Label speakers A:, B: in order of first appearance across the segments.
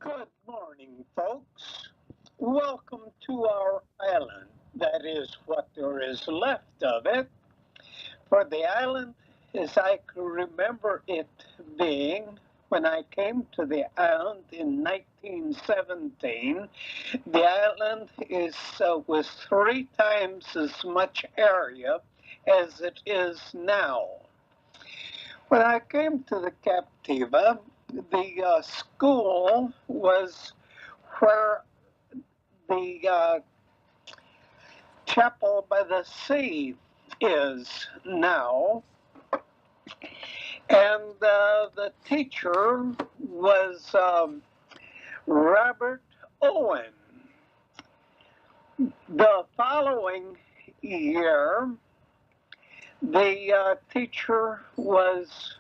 A: Good morning, folks. Welcome to our island. That is what there is left of it. For the island, as I can remember it being when I came to the island in 1917, the island was three times as much area as it is now. When I came to the Captiva, the school was where the chapel by the sea is now, and the teacher was Robert Owen. The following year, the teacher was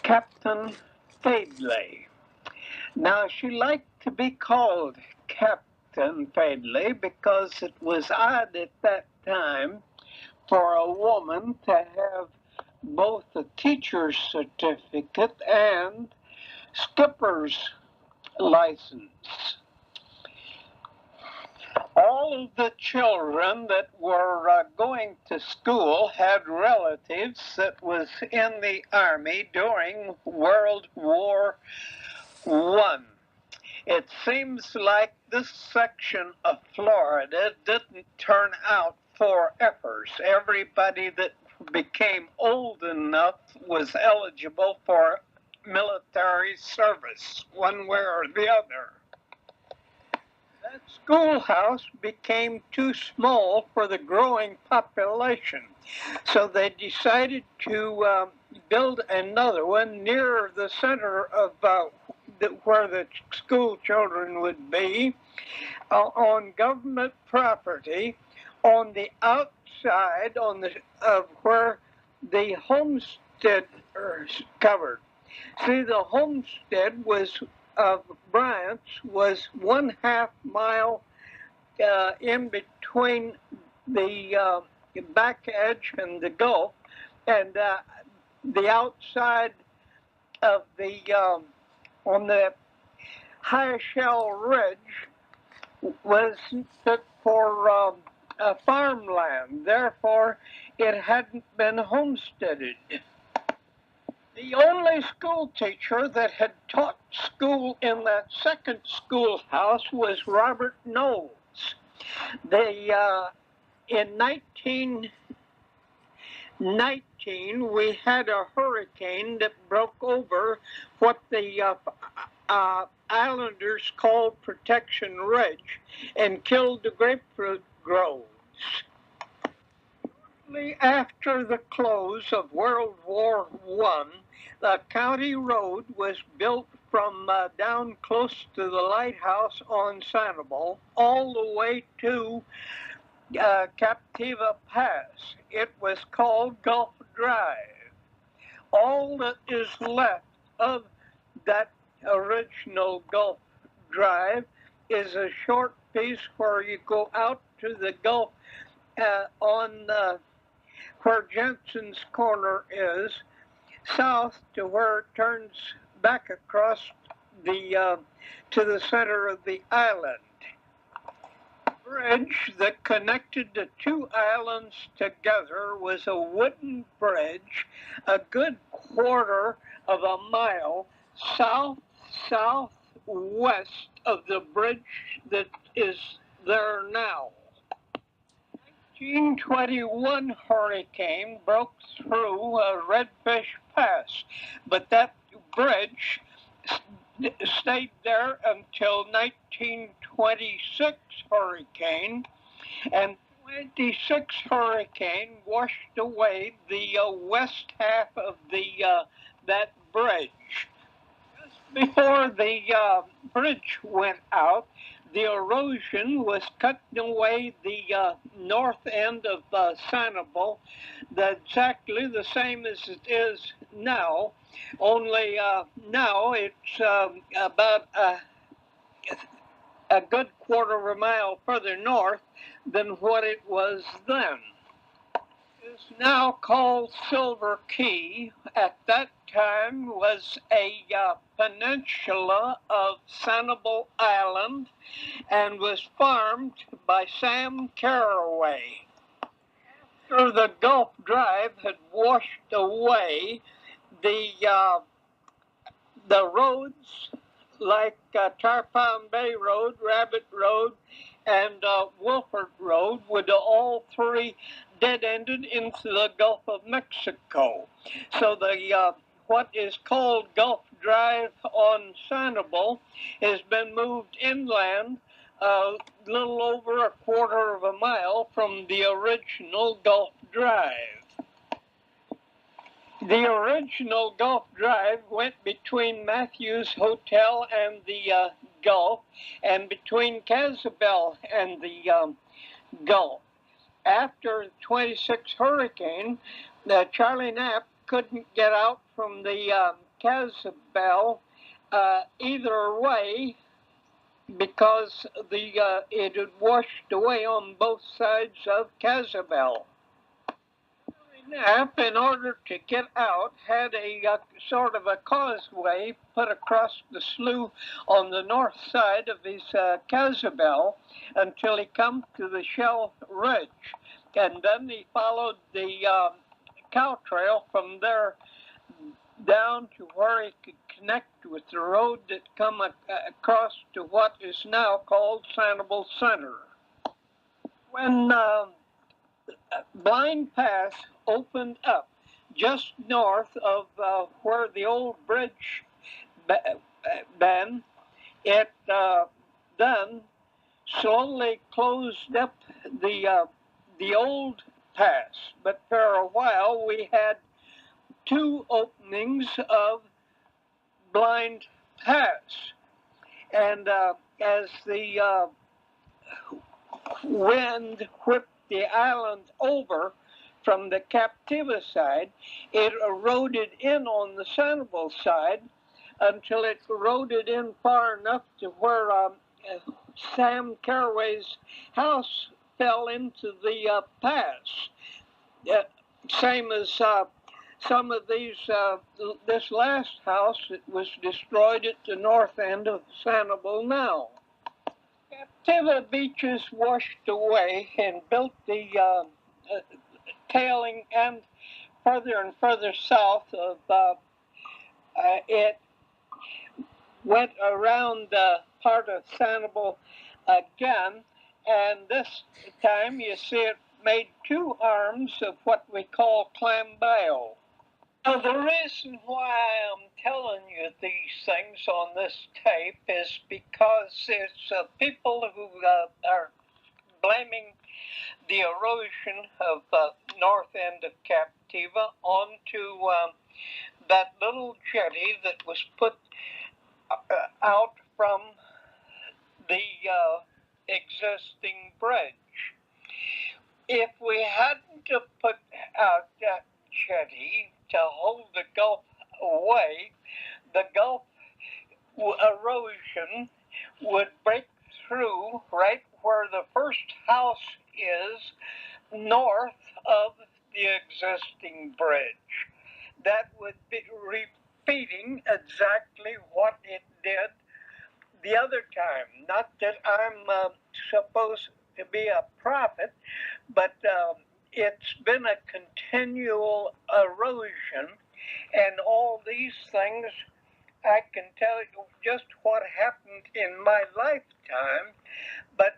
A: Captain Fadley. Now, she liked to be called Captain Fadley because it was odd at that time for a woman to have both a teacher's certificate and skipper's license. All of the children that were going to school had relatives that was in the Army during World War I. It seems like this section of Florida didn't turn out for effers. Everybody that became old enough was eligible for military service, one way or the other. That schoolhouse became too small for the growing population, so they decided to build another one near the center of where the school children would be, on government property, on the outside of where the homestead is covered. See, the homestead of Bryant's was 1/2 mile in between the back edge and the Gulf, and the outside of the on the High Shell Ridge was fit for farmland. Therefore, it hadn't been homesteaded. The only school teacher that had taught school in that second schoolhouse was Robert Knowles. In 1919, we had a hurricane that broke over what the islanders called Protection Ridge and killed the grapefruit groves. Shortly after the close of World War I, the county road was built from down close to the lighthouse on Sanibel all the way to Captiva Pass. It was called Gulf Drive. All that is left of that original Gulf Drive is a short piece where you go out to the Gulf on where Jensen's Corner is, south to where it turns back across to the center of the island. The bridge that connected the two islands together was a wooden bridge, a good quarter of a mile southwest of the bridge that is there now. 1921 hurricane broke through Redfish Pass, but that bridge stayed there until 1926 hurricane, and 26 hurricane washed away the west half of that bridge. Just before the bridge went out, the erosion was cutting away the north end of Sanibel, exactly the same as it is now, only now it's about a good quarter of a mile further north than what it was then. It's now called Silver Key. At that time was a peninsula of Sanibel Island and was farmed by Sam Carraway. After the Gulf Drive had washed away the roads like Tarpon Bay Road, Rabbit Road, and Wilford Road would all three dead-ended into the Gulf of Mexico. So the what is called Gulf Drive on Sanibel has been moved inland a little over a quarter of a mile from the original Gulf Drive. The original Gulf Drive went between Matthews Hotel and the Gulf, and between Casabel and the Gulf. After the 26 hurricane, Charlie Knapp couldn't get out from the Casabel either way because it had washed away on both sides of Casabel. Knapp, in order to get out, had a sort of a causeway put across the slough on the north side of his Casabel until he come to the Shell Ridge. And then he followed the cow trail from there down to where he could connect with the road that come across to what is now called Sanibel Center. When Blind Pass opened up just north of where the old bridge been, it then slowly closed up the old pass. But for a while we had two openings of Blind Pass, and as the wind whipped the island over from the Captiva side, it eroded in on the Sanibel side until it eroded in far enough to where Sam Carraway's house fell into the pass. Same as some of these, this last house that was destroyed at the north end of Sanibel now. Captiva beaches washed away and built the tailing and further south of it went around part of Sanibel again, and this time you see it made two arms of what we call Clambayo. Now, the reason why I'm telling you these things on this tape is because it's people who are blaming the erosion of the north end of Captiva onto that little jetty that was put out from the existing bridge. If we hadn't have put out that jetty to hold the Gulf away, the Gulf erosion would break through right where the first house is north of the existing bridge. That would be repeating exactly what it did the other time. Not that I'm supposed to be a prophet, but it's been a continual erosion, and all these things, I can tell you just what happened in my lifetime, but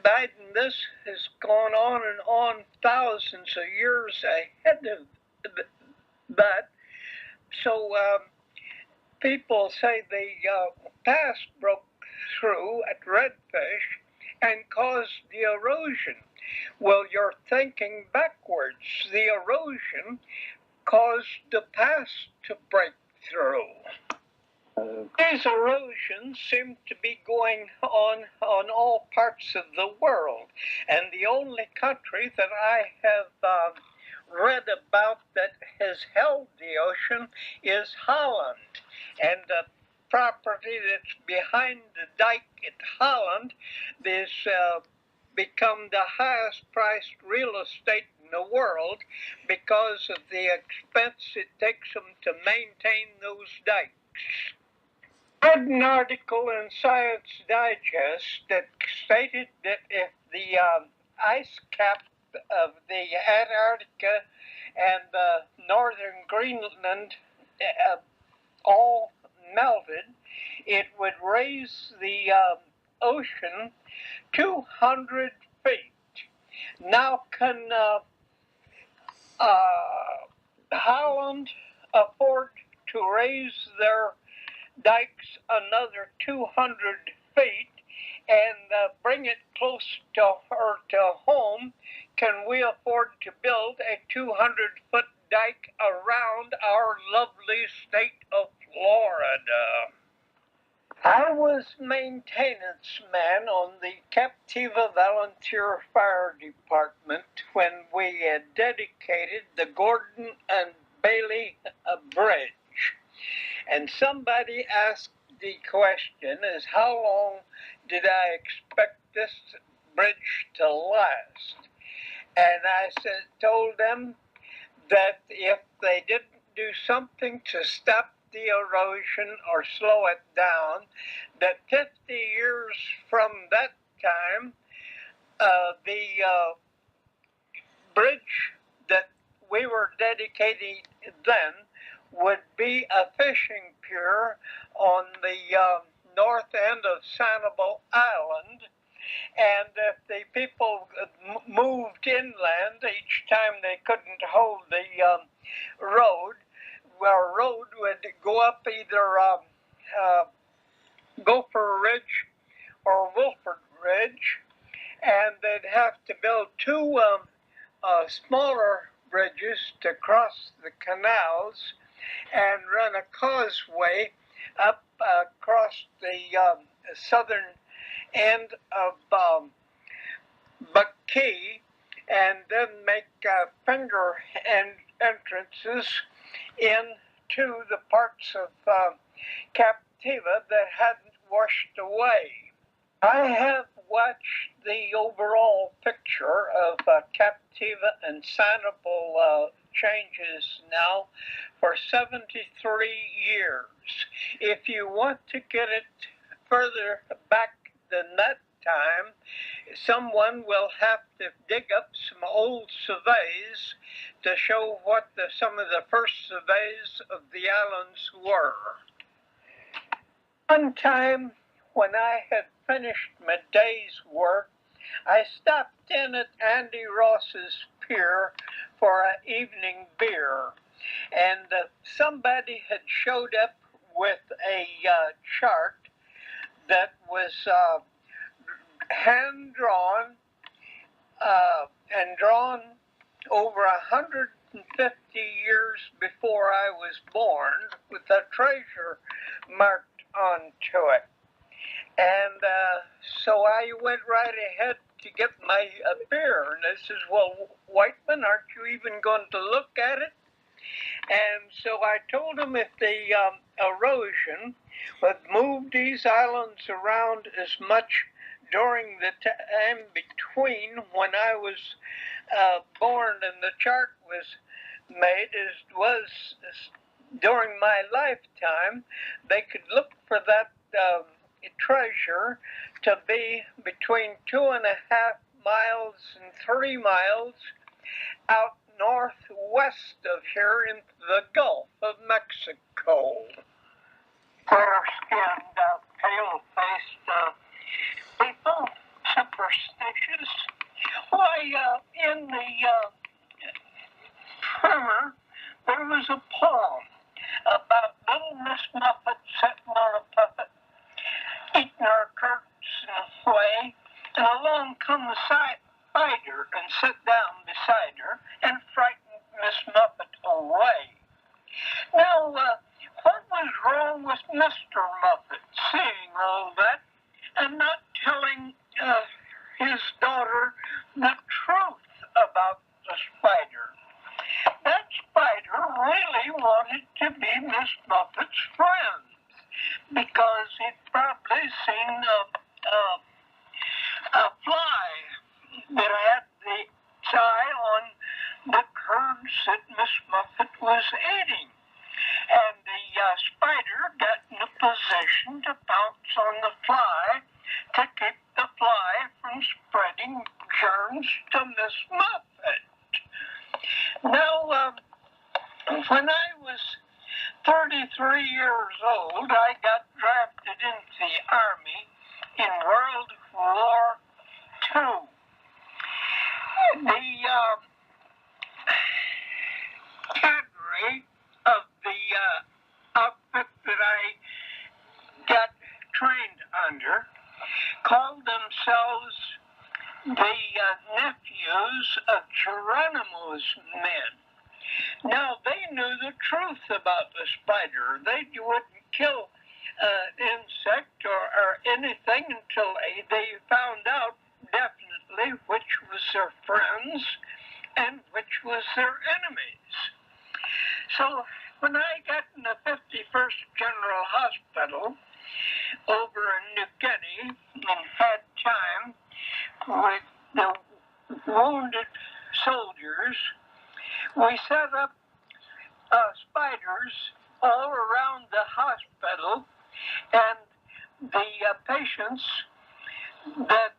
A: Biden, this has gone on and on thousands of years ahead of that. So people say the pass broke through at Redfish and caused the erosion. Well, you're thinking backwards. The erosion caused the pass to break through. These erosions seem to be going on all parts of the world, and the only country that I have read about that has held the ocean is Holland, and the property that's behind the dike at Holland is become the highest priced real estate in the world because of the expense it takes them to maintain those dikes. I read an article in Science Digest that stated that if the ice cap of the Antarctica and northern Greenland all melted, it would raise the ocean 200 feet. Now, can Holland afford to raise their dikes another 200 feet and bring it close to home? Can we afford to build a 200-foot dike around our lovely state of Florida? I was maintenance man on the Captiva Volunteer Fire Department when we had dedicated the Gordon and Bailey Bridge. And somebody asked the question is, how long did I expect this bridge to last? And I told them that if they didn't do something to stop the erosion or slow it down, that 50 years from that time, the bridge that we were dedicating then would be a fishing pier on the north end of Sanibel Island. And if the people moved inland each time they couldn't hold the road, our road would go up either Gopher Ridge or Wilford Ridge, and they'd have to build two smaller bridges to cross the canals and run a causeway up across the southern end of Buck Key, and then make finger entrances into the parts of Captiva that hadn't washed away. I have watched the overall picture of Captiva and Sanibel changes now for 73 years. If you want to get it further back than that time, someone will have to dig up some old surveys to show what some of the first surveys of the islands were. One time when I had finished my day's work, I stopped in at Andy Ross's pier for an evening beer, and somebody had showed up with a chart that was hand-drawn and drawn over 150 years before I was born, with a treasure marked onto it. And so I went right ahead to get my beer, and I says, well, Wightman, aren't you even going to look at it? And so I told him if the erosion would move these islands around as much during the time between when I was born and the chart was made as was during my lifetime, they could look for that treasure to be between 2.5 miles and 3 miles out northwest of here in the Gulf of Mexico. Fair-skinned, pale-faced people, superstitious. Why, in the primer, there was a poem about little Miss Muffet sitting on a puppet, eating her curds away, and along come the spider and sit down beside her and frighten Miss Muffet away. Now, what was wrong with Mr. Muffet seeing all that and not telling his daughter the truth about the spider? That spider really wanted to be Miss Muffet's friend because he'd probably seen a fly that had the eye on the curds that Miss Muffet was eating. And the spider got in a position to pounce on the fly to keep the fly from spreading germs to Miss Muffet. Now, when I was 33 years old, I got drafted into the Army in World War II. The cadre of the outfit that I got trained under called themselves the nephews of Geronimo's men. Now, they knew the truth about the spider. They wouldn't kill insect or anything until they found out definitely which was their friends and which was their enemies. So when I got in the 51st General Hospital over in New Guinea and had time with the wounded soldiers, we set up spiders all around the hospital, and the patients that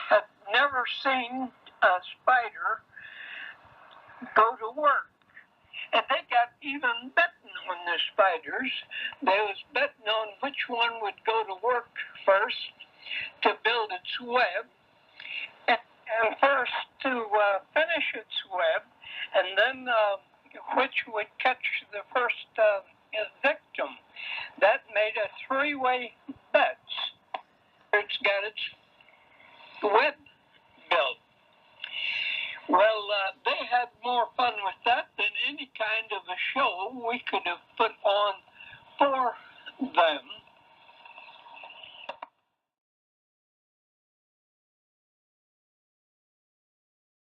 A: had never seen a spider go to work. And they got even betting on the spiders. They was betting on which one would go to work first to build its web, and first to finish its web, and then which would catch the first victim. That made a three-way bet. It's got its web built. Well, they had more fun with that than any kind of a show we could have put on for them.